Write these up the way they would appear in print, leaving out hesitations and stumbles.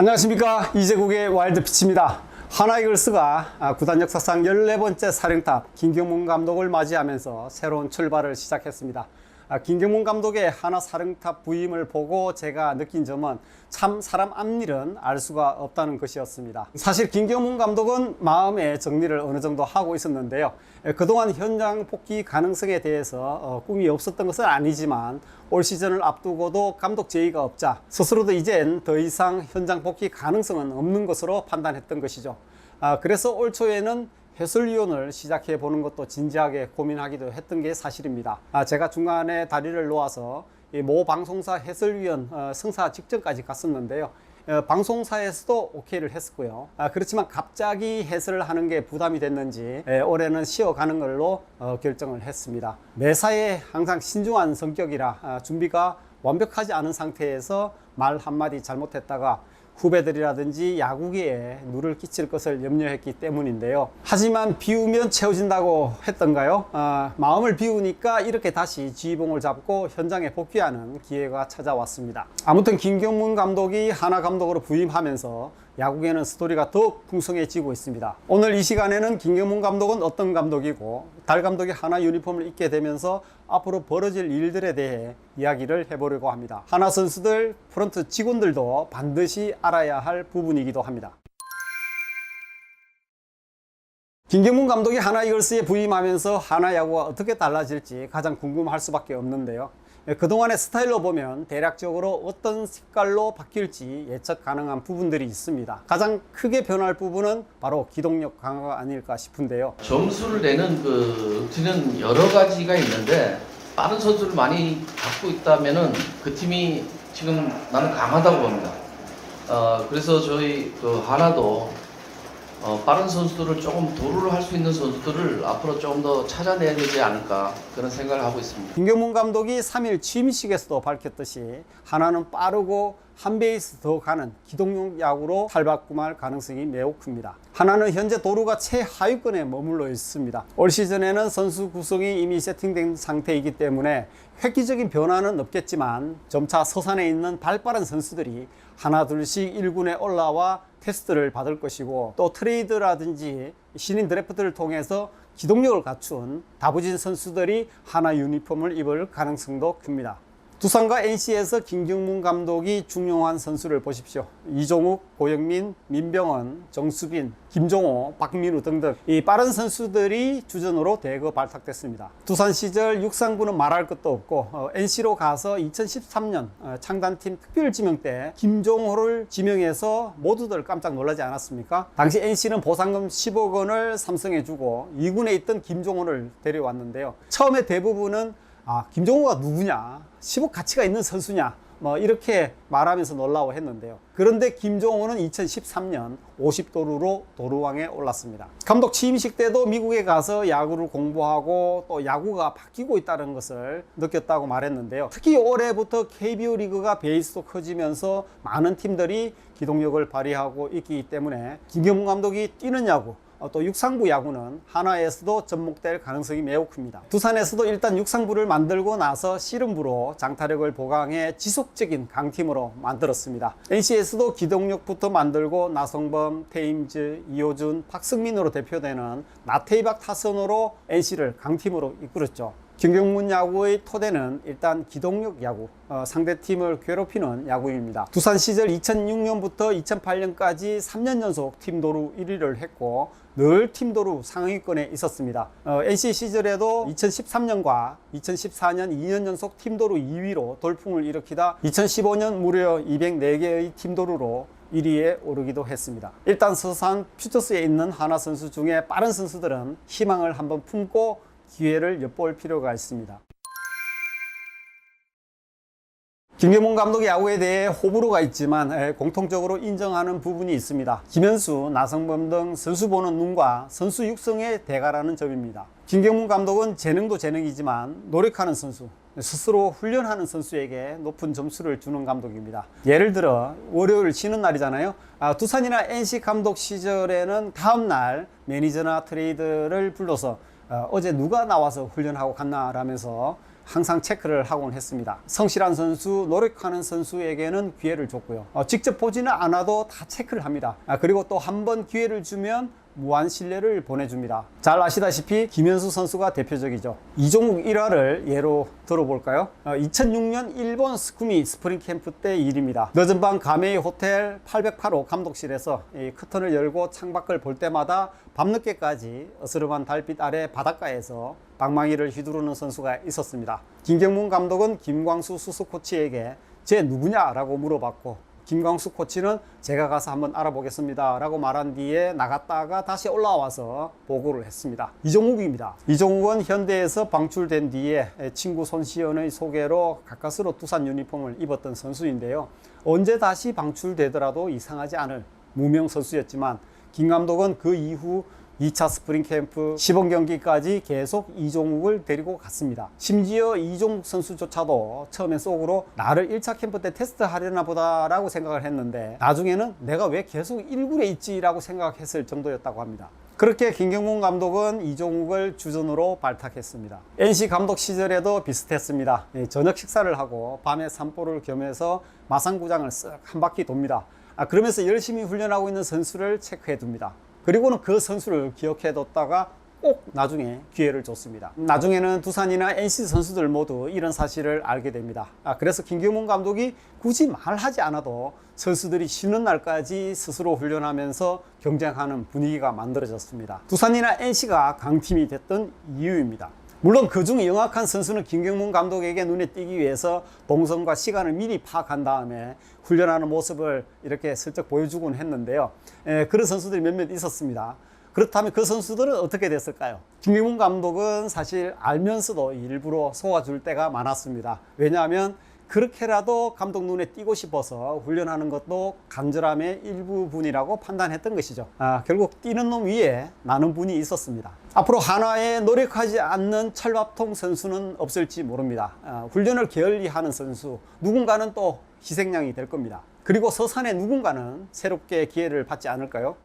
안녕하십니까, 이제국의 와일드피치입니다. 하나이글스가 구단 역사상 14번째 사령탑 김경문 감독을 맞이하면서 새로운 출발을 시작했습니다. 김경문 감독의 하나 사령탑 부임을 보고 제가 느낀 점은 참 사람 앞일은 알 수가 없다는 것이었습니다. 사실 김경문 감독은 마음의 정리를 어느 정도 하고 있었는데요. 그동안 현장 복귀 가능성에 대해서 꿈이 없었던 것은 아니지만 올 시즌을 앞두고도 감독 제의가 없자 스스로도 이젠 더 이상 현장 복귀 가능성은 없는 것으로 판단했던 것이죠. 그래서 올 초에는 해설위원을 시작해 보는 것도 진지하게 고민하기도 했던 게 사실입니다. 제가 중간에 다리를 놓아서 모 방송사 해설위원 승사 직전까지 갔었는데요. 방송사에서도 오케이를 했었고요. 그렇지만 갑자기 해설을 하는 게 부담이 됐는지 올해는 쉬어가는 걸로 결정을 했습니다. 매사에 항상 신중한 성격이라 준비가 완벽하지 않은 상태에서 말 한마디 잘못했다가 후배들이라든지 야구계에 누를 끼칠 것을 염려했기 때문인데요. 하지만 비우면 채워진다고 했던가요? 마음을 비우니까 이렇게 다시 지휘봉을 잡고 현장에 복귀하는 기회가 찾아왔습니다. 아무튼 김경문 감독이 하나 감독으로 부임하면서 야구계는 스토리가 더욱 풍성해지고 있습니다. 오늘 이 시간에는 김경문 감독은 어떤 감독이고 달 감독이 하나 유니폼을 입게 되면서 앞으로 벌어질 일들에 대해 이야기를 해보려고 합니다. 하나 선수들, 프런트 직원들도 반드시 알아야 할 부분이기도 합니다. 김경문 감독이 하나 이글스에 부임하면서 하나 야구가 어떻게 달라질지 가장 궁금할 수밖에 없는데요. 그동안의 스타일로 보면 대략적으로 어떤 색깔로 바뀔지 예측 가능한 부분들이 있습니다. 가장 크게 변할 부분은 바로 기동력 강화가 아닐까 싶은데요. 점수를 내는 그 의지는 여러 가지가 있는데 빠른 선수를 많이 갖고 있다면은 그 팀이 지금 나는 강하다고 봅니다. 그래서 저희 그 하나도 빠른 선수들을 조금 도루를 할 수 있는 선수들을 앞으로 조금 더 찾아내야 되지 않을까 그런 생각을 하고 있습니다. 김경문 감독이 3일 취임식에서도 밝혔듯이 하나는 빠르고 한 베이스 더 가는 기동력 야구로 탈바꿈할 가능성이 매우 큽니다. 하나는 현재 도루가 최하위권에 머물러 있습니다. 올 시즌에는 선수 구성이 이미 세팅된 상태이기 때문에 획기적인 변화는 없겠지만 점차 서산에 있는 발빠른 선수들이 하나 둘씩 1군에 올라와 테스트를 받을 것이고 또 트레이드라든지 신인 드래프트를 통해서 기동력을 갖춘 다부진 선수들이 하나 유니폼을 입을 가능성도 큽니다. 두산과 NC에서 김경문 감독이 중용한 선수를 보십시오. 이종욱, 고영민, 민병헌, 정수빈, 김종호, 박민우 등등 이 빠른 선수들이 주전으로 대거 발탁됐습니다. 두산 시절 육상부는 말할 것도 없고 NC로 가서 2013년 창단팀 특별지명 때 김종호를 지명해서 모두들 깜짝 놀라지 않았습니까? 당시 NC는 보상금 10억 원을 삼성에 주고 2군에 있던 김종호를 데려왔는데요. 처음에 대부분은 김종호가 누구냐? 10억 가치가 있는 선수냐? 이렇게 말하면서 놀라워했는데요. 그런데 김종호는 2013년 50도루로 도루왕에 올랐습니다. 감독 취임식 때도 미국에 가서 야구를 공부하고 또 야구가 바뀌고 있다는 것을 느꼈다고 말했는데요. 특히 올해부터 KBO 리그가 베이스도 커지면서 많은 팀들이 기동력을 발휘하고 있기 때문에 김경문 감독이 뛰는 야구, 또 육상부 야구는 하나에서도 접목될 가능성이 매우 큽니다. 두산에서도 일단 육상부를 만들고 나서 씨름부로 장타력을 보강해 지속적인 강팀으로 만들었습니다. NC에서도 기동력부터 만들고 나성범, 테임즈, 이호준, 박승민으로 대표되는 나태이박 타선으로 NC를 강팀으로 이끌었죠. 김경문 야구의 토대는 일단 기동력 야구, 상대팀을 괴롭히는 야구입니다. 두산 시절 2006년부터 2008년까지 3년 연속 팀도루 1위를 했고 늘 팀도루 상위권에 있었습니다. NC 시절에도 2013년과 2014년 2년 연속 팀도루 2위로 돌풍을 일으키다 2015년 무려 204개의 팀도루로 1위에 오르기도 했습니다. 일단 서산 퓨처스에 있는 하나 선수 중에 빠른 선수들은 희망을 한번 품고 기회를 엿볼 필요가 있습니다. 김경문 감독의 야구에 대해 호불호가 있지만 공통적으로 인정하는 부분이 있습니다. 김현수, 나성범 등 선수 보는 눈과 선수 육성에 대가라는 점입니다. 김경문 감독은 재능도 재능이지만 노력하는 선수, 스스로 훈련하는 선수에게 높은 점수를 주는 감독입니다. 예를 들어 월요일 쉬는 날이잖아요. 두산이나 NC 감독 시절에는 다음날 매니저나 트레이드를 불러서 어제 누가 나와서 훈련하고 갔나 라면서 항상 체크를 하곤 했습니다. 성실한 선수, 노력하는 선수에게는 기회를 줬고요. 직접 보지는 않아도 다 체크를 합니다. 그리고 또 한 번 기회를 주면 무한 신뢰를 보내줍니다. 잘 아시다시피 김현수 선수가 대표적이죠. 이종욱 일화를 예로 들어볼까요? 2006년 일본 스쿠미 스프링 캠프 때 일입니다. 늦은 밤 가메이 호텔 808호 감독실에서 이 커튼을 열고 창밖을 볼 때마다 밤늦게까지 어스름한 달빛 아래 바닷가에서 방망이를 휘두르는 선수가 있었습니다. 김경문 감독은 김광수 수석 코치에게 쟤 누구냐라고 물어봤고, 김광수 코치는 제가 가서 한번 알아보겠습니다 라고 말한 뒤에 나갔다가 다시 올라와서 보고를 했습니다. 이종욱입니다. 이종욱은 현대에서 방출된 뒤에 친구 손시현의 소개로 가까스로 두산 유니폼을 입었던 선수인데요. 언제 다시 방출되더라도 이상하지 않을 무명 선수였지만, 김 감독은 그 이후 2차 스프링 캠프 시범 경기까지 계속 이종욱을 데리고 갔습니다. 심지어 이종욱 선수조차도 처음엔 속으로 나를 1차 캠프 때 테스트 하려나 보다 라고 생각을 했는데, 나중에는 내가 왜 계속 1군에 있지 라고 생각했을 정도였다고 합니다. 그렇게 김경문 감독은 이종욱을 주전으로 발탁했습니다. NC 감독 시절에도 비슷했습니다. 저녁 식사를 하고 밤에 산보를 겸해서 마산구장을 쓱 한 바퀴 돕니다. 그러면서 열심히 훈련하고 있는 선수를 체크해 둡니다. 그리고는 그 선수를 기억해 뒀다가 꼭 나중에 기회를 줬습니다. 나중에는 두산이나 NC 선수들 모두 이런 사실을 알게 됩니다. 그래서 김경문 감독이 굳이 말하지 않아도 선수들이 쉬는 날까지 스스로 훈련하면서 경쟁하는 분위기가 만들어졌습니다. 두산이나 NC가 강팀이 됐던 이유입니다. 물론 그중 영악한 선수는 김경문 감독에게 눈에 띄기 위해서 동선과 시간을 미리 파악한 다음에 훈련하는 모습을 이렇게 슬쩍 보여주곤 했는데요. 그런 선수들이 몇몇 있었습니다. 그렇다면 그 선수들은 어떻게 됐을까요? 김경문 감독은 사실 알면서도 일부러 속아줄 때가 많았습니다. 왜냐하면 그렇게라도 감독 눈에 띄고 싶어서 훈련하는 것도 간절함의 일부분이라고 판단했던 것이죠. 결국 뛰는 놈 위에 나는 분이 있었습니다. 앞으로 한화에 노력하지 않는 철밥통 선수는 없을지 모릅니다. 훈련을 게을리하는 선수, 누군가는 또 희생양이 될 겁니다. 그리고 서산의 누군가는 새롭게 기회를 받지 않을까요?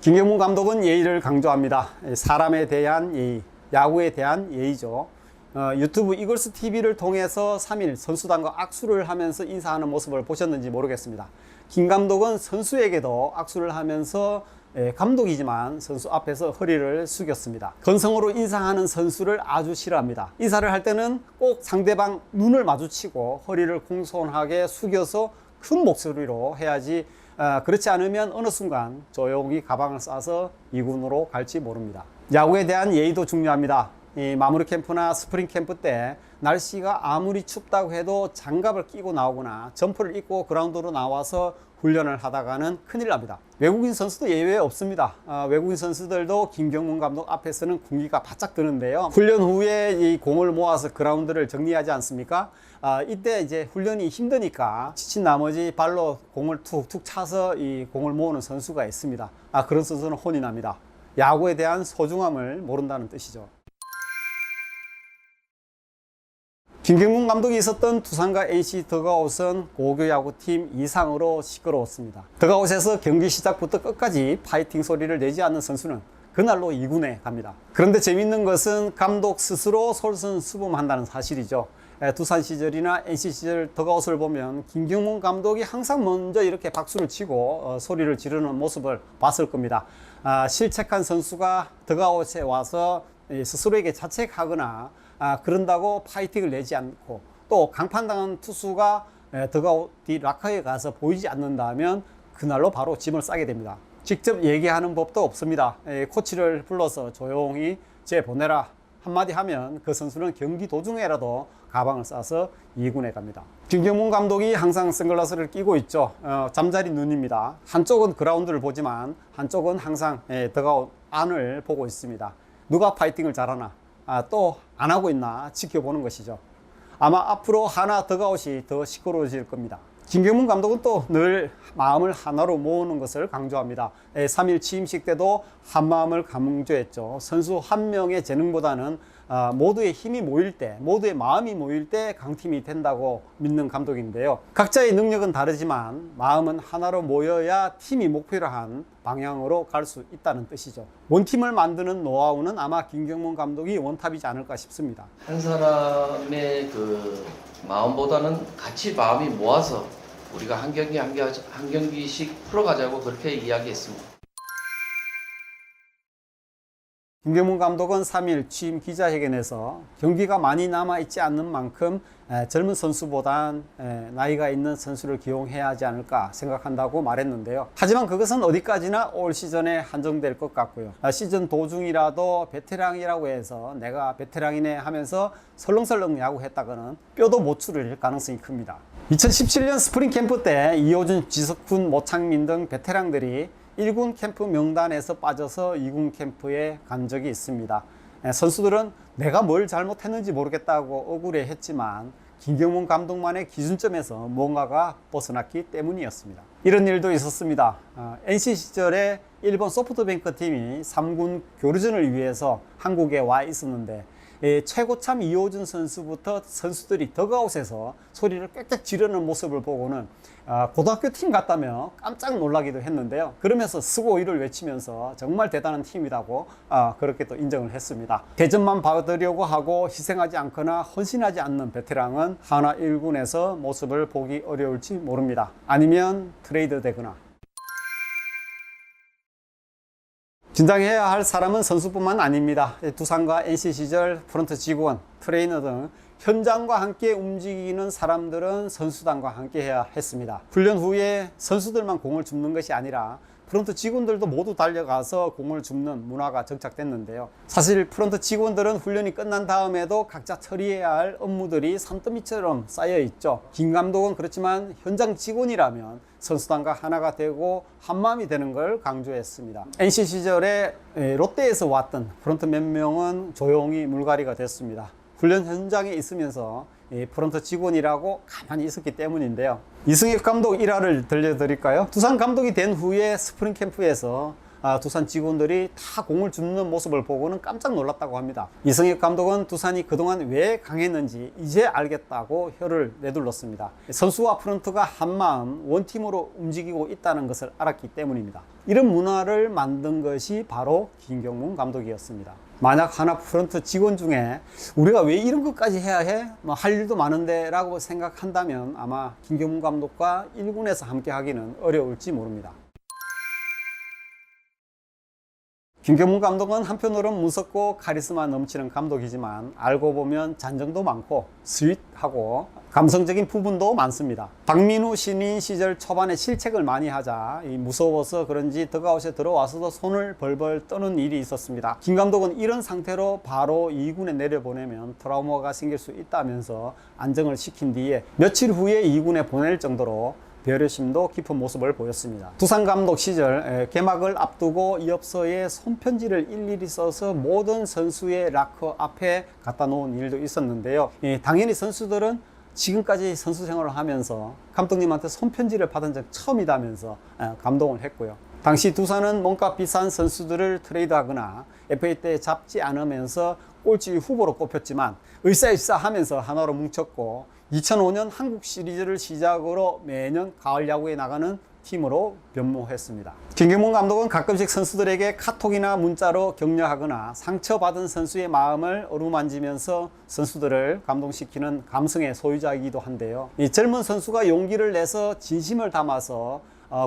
김경문 감독은 예의를 강조합니다. 사람에 대한 예의, 야구에 대한 예의죠. 유튜브 이글스 TV를 통해서 3일 선수단과 악수를 하면서 인사하는 모습을 보셨는지 모르겠습니다. 김 감독은 선수에게도 악수를 하면서 감독이지만 선수 앞에서 허리를 숙였습니다. 건성으로 인사하는 선수를 아주 싫어합니다. 인사를 할 때는 꼭 상대방 눈을 마주치고 허리를 공손하게 숙여서 큰 목소리로 해야지, 그렇지 않으면 어느 순간 조용히 가방을 싸서 2군으로 갈지 모릅니다. 야구에 대한 예의도 중요합니다. 이 마무리 캠프나 스프링 캠프 때 날씨가 아무리 춥다고 해도 장갑을 끼고 나오거나 점퍼를 입고 그라운드로 나와서 훈련을 하다가는 큰일 납니다. 외국인 선수도 예외 없습니다. 외국인 선수들도 김경문 감독 앞에서는 군기가 바짝 드는데요. 훈련 후에 이 공을 모아서 그라운드를 정리하지 않습니까? 이때 이제 훈련이 힘드니까 지친 나머지 발로 공을 툭툭 차서 이 공을 모으는 선수가 있습니다. 그런 선수는 혼이 납니다. 야구에 대한 소중함을 모른다는 뜻이죠. 김경문 감독이 있었던 두산과 NC 더가웃은 고교 야구팀 이상으로 시끄러웠습니다. 더가웃에서 경기 시작부터 끝까지 파이팅 소리를 내지 않는 선수는 그날로 2군에 갑니다. 그런데 재밌는 것은 감독 스스로 솔선수범한다는 사실이죠. 두산 시절이나 NC 시절 더가웃을 보면 김경문 감독이 항상 먼저 이렇게 박수를 치고 소리를 지르는 모습을 봤을 겁니다. 실책한 선수가 더가웃에 와서 스스로에게 자책하거나 그런다고 파이팅을 내지 않고, 또 강판당한 투수가 더가웃 뒤 락커에 가서 보이지 않는다면 그날로 바로 짐을 싸게 됩니다. 직접 얘기하는 법도 없습니다. 코치를 불러서 조용히 쟤 보내라 한마디 하면 그 선수는 경기 도중에라도 가방을 싸서 2군에 갑니다. 김경문 감독이 항상 선글라스를 끼고 있죠. 잠자리 눈입니다. 한쪽은 그라운드를 보지만 한쪽은 항상 더가웃 안을 보고 있습니다. 누가 파이팅을 잘하나, 또 안 하고 있나 지켜보는 것이죠. 아마 앞으로 하나 더가웃이 더 시끄러워질 겁니다. 김경문 감독은 또 늘 마음을 하나로 모으는 것을 강조합니다. 3일 취임식 때도 한마음을 강조했죠. 선수 한 명의 재능보다는 모두의 힘이 모일 때, 모두의 마음이 모일 때 강팀이 된다고 믿는 감독인데요. 각자의 능력은 다르지만 마음은 하나로 모여야 팀이 목표로 한 방향으로 갈 수 있다는 뜻이죠. 원팀을 만드는 노하우는 아마 김경문 감독이 원탑이지 않을까 싶습니다. 한 사람의 그 마음보다는 같이 마음이 모아서 우리가 한 경기씩 풀어가자고 그렇게 이야기했습니다. 김경문 감독은 3일 취임 기자회견에서 경기가 많이 남아있지 않는 만큼 젊은 선수보단 나이가 있는 선수를 기용해야 하지 않을까 생각한다고 말했는데요. 하지만 그것은 어디까지나 올 시즌에 한정될 것 같고요. 시즌 도중이라도 베테랑이라고 해서 내가 베테랑이네 하면서 설렁설렁 야구했다가는 뼈도 못 추릴 가능성이 큽니다. 2017년 스프링 캠프 때 이호준, 지석훈, 모창민 등 베테랑들이 1군 캠프 명단에서 빠져서 2군 캠프에 간 적이 있습니다. 선수들은 내가 뭘 잘못했는지 모르겠다고 억울해했지만 김경문 감독만의 기준점에서 뭔가가 벗어났기 때문이었습니다. 이런 일도 있었습니다. NC 시절에 일본 소프트뱅크 팀이 3군 교류전을 위해서 한국에 와 있었는데 최고참 이호준 선수부터 선수들이 더그아웃에서 소리를 꽥꽥 지르는 모습을 보고는 고등학교 팀 같다며 깜짝 놀라기도 했는데요. 그러면서 스고이를 외치면서 정말 대단한 팀이라고 그렇게 또 인정을 했습니다. 대접만 받으려고 하고 희생하지 않거나 헌신하지 않는 베테랑은 하나 1군에서 모습을 보기 어려울지 모릅니다. 아니면 트레이드 되거나. 진정해야 할 사람은 선수뿐만 아닙니다. 두산과 NC 시절 프런트 직원, 트레이너 등 현장과 함께 움직이는 사람들은 선수단과 함께 해야 했습니다. 훈련 후에 선수들만 공을 줍는 것이 아니라 프런트 직원들도 모두 달려가서 공을 줍는 문화가 정착됐는데요. 사실 프런트 직원들은 훈련이 끝난 다음에도 각자 처리해야 할 업무들이 산더미처럼 쌓여 있죠. 김 감독은 그렇지만 현장 직원이라면 선수단과 하나가 되고 한마음이 되는 걸 강조했습니다. NC 시절에 롯데에서 왔던 프런트 몇 명은 조용히 물갈이가 됐습니다. 훈련 현장에 있으면서 프런트 직원이라고 가만히 있었기 때문인데요. 이승엽 감독 일화를 들려드릴까요? 두산 감독이 된 후에 스프링 캠프에서 두산 직원들이 다 공을 줍는 모습을 보고는 깜짝 놀랐다고 합니다. 이승엽 감독은 두산이 그동안 왜 강했는지 이제 알겠다고 혀를 내둘렀습니다. 선수와 프런트가 한마음 원팀으로 움직이고 있다는 것을 알았기 때문입니다. 이런 문화를 만든 것이 바로 김경문 감독이었습니다. 만약 하나 프런트 직원 중에 우리가 왜 이런 것까지 해야 해? 할 일도 많은데 라고 생각한다면 아마 김경문 감독과 1군에서 함께 하기는 어려울지 모릅니다. 김경문 감독은 한편으로는 무섭고 카리스마 넘치는 감독이지만 알고 보면 잔정도 많고 스윗하고 감성적인 부분도 많습니다. 박민우 신인 시절 초반에 실책을 많이 하자 무서워서 그런지 더그아웃에 들어와서도 손을 벌벌 떠는 일이 있었습니다. 김 감독은 이런 상태로 바로 2군에 내려보내면 트라우마가 생길 수 있다면서 안정을 시킨 뒤에 며칠 후에 2군에 보낼 정도로 배려심도 깊은 모습을 보였습니다. 두산 감독 시절 개막을 앞두고 이업서에 손편지를 일일이 써서 모든 선수의 락커 앞에 갖다 놓은 일도 있었는데요. 당연히 선수들은 지금까지 선수 생활을 하면서 감독님한테 손편지를 받은 적 처음이다면서 감동을 했고요. 당시 두산은 몸값 비싼 선수들을 트레이드하거나 FA 때 잡지 않으면서 꼴찌 후보로 꼽혔지만 으쌰으쌰 하면서 하나로 뭉쳤고 2005년 한국 시리즈를 시작으로 매년 가을 야구에 나가는 팀으로 변모했습니다. 김경문 감독은 가끔씩 선수들에게 카톡이나 문자로 격려하거나 상처받은 선수의 마음을 어루만지면서 선수들을 감동시키는 감성의 소유자이기도 한데요. 이 젊은 선수가 용기를 내서 진심을 담아서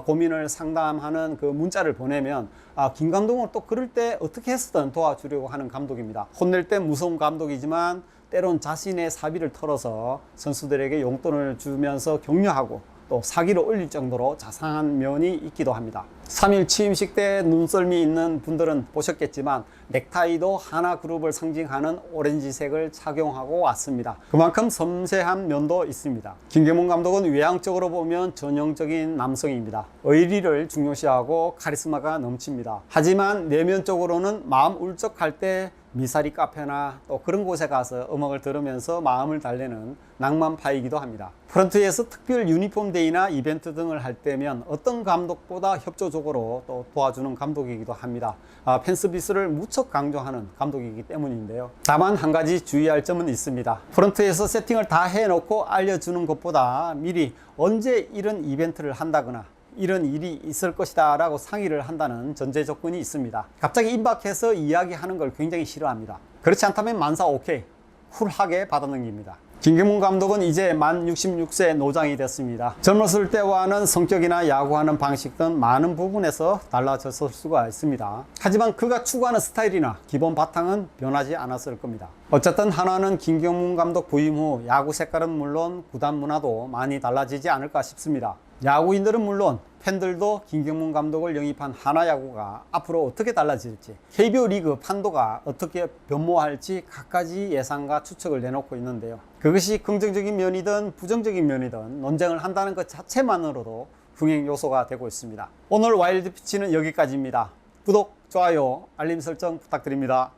고민을 상담하는 그 문자를 보내면 김 감독은 또 그럴 때 어떻게 해서든 도와주려고 하는 감독입니다. 혼낼 때 무서운 감독이지만 때론 자신의 사비를 털어서 선수들에게 용돈을 주면서 격려하고 또 사기로 올릴 정도로 자상한 면이 있기도 합니다. 3일 취임식 때 눈썰미 있는 분들은 보셨겠지만 넥타이도 하나그룹을 상징하는 오렌지색을 착용하고 왔습니다. 그만큼 섬세한 면도 있습니다. 김경문 감독은 외향적으로 보면 전형적인 남성입니다. 의리를 중요시하고 카리스마가 넘칩니다. 하지만 내면적으로는 마음 울적할 때 미사리 카페나 또 그런 곳에 가서 음악을 들으면서 마음을 달래는 낭만파이기도 합니다. 프런트에서 특별 유니폼 데이나 이벤트 등을 할 때면 어떤 감독보다 협조적으로 또 도와주는 감독이기도 합니다. 팬 서비스를 무척 강조하는 감독이기 때문인데요. 다만 한 가지 주의할 점은 있습니다. 프런트에서 세팅을 다 해놓고 알려주는 것보다 미리 언제 이런 이벤트를 한다거나 이런 일이 있을 것이다 라고 상의를 한다는 전제 조건이 있습니다. 갑자기 임박해서 이야기하는 걸 굉장히 싫어합니다. 그렇지 않다면 만사 오케이, 쿨하게 받아넘깁니다. 김경문 감독은 이제 만 66세 노장이 됐습니다. 젊었을 때와는 성격이나 야구하는 방식 등 많은 부분에서 달라졌을 수가 있습니다. 하지만 그가 추구하는 스타일이나 기본 바탕은 변하지 않았을 겁니다. 어쨌든 하나는 김경문 감독 부임 후 야구 색깔은 물론 구단 문화도 많이 달라지지 않을까 싶습니다. 야구인들은 물론 팬들도 김경문 감독을 영입한 하나야구가 앞으로 어떻게 달라질지, KBO 리그 판도가 어떻게 변모할지 갖가지 예상과 추측을 내놓고 있는데요. 그것이 긍정적인 면이든 부정적인 면이든 논쟁을 한다는 것 자체만으로도 흥행 요소가 되고 있습니다. 오늘 와일드 피치는 여기까지입니다. 구독, 좋아요, 알림 설정 부탁드립니다.